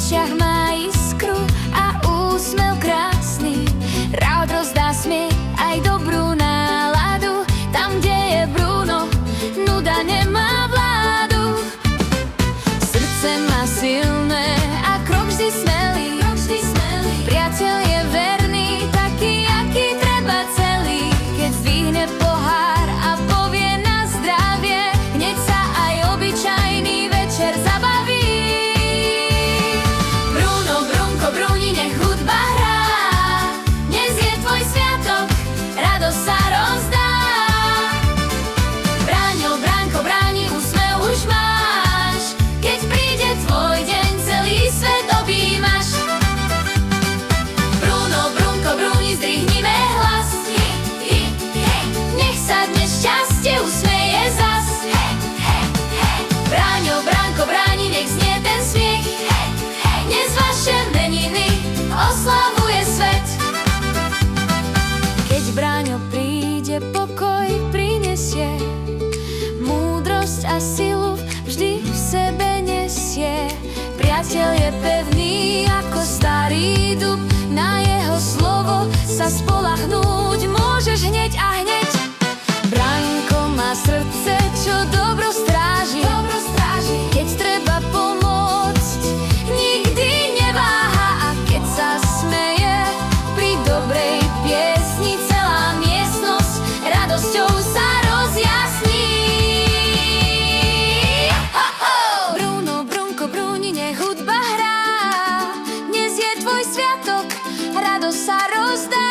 očiach má iskru a úsmev krásny. Rád rozdá smiech aj dobrú náladu. Tam, kde je Bruno, nuda nemá vládu. Srdce má silné a krok vždy smelý. Priateľ je verný, taký, aký treba celý. Keď zdvihne pohár a povie na zdravie, hneď sa aj obyčajný večer zabaví. Bruno, Brunko, Bruni, nech hudba hrá. Dnes je tvoj sviatok, radosť sa rozdá. Bráňo, Bránko, bráni, úsmev už máš. Keď príde tvoj deň, celý svet objímaš. Bruno, Brunko, Bruni, zdvihnime hlas. Nech sa dnes šťastie usmeje zas. Bráňo, Bránko, bráni, nech znie ten smiech. Dnes vaše meniny oslavuje svet. Keď Bráňo príde, pokoj prinesie. Múdrosť a silu vždy v sebe nesie. Priateľ je pevný ako starý dub. Na jeho slovo sa spoľahnúť môžeš hneď a hneď. Bránko má srdce, čo dobro stráži. Keď treba pomôcť, nikdy neváha. A keď sa smeje pri dobrej piesni, celá miestnosť radosťou sa rozjasní. Bruno, Brunko, Bruni, nech hudba hrá. Dnes je tvoj sviatok, radosť sa rozdá.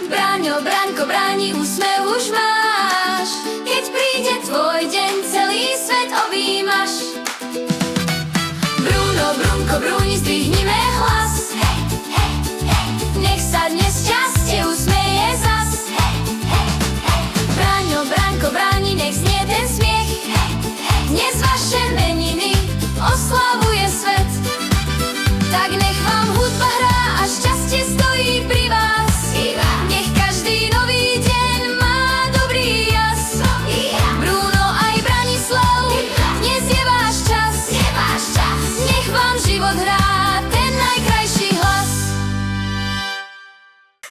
Bráňo, Bránko, bráni, úsmev už máš. Keď príde tvoj deň, celý svet objímaš.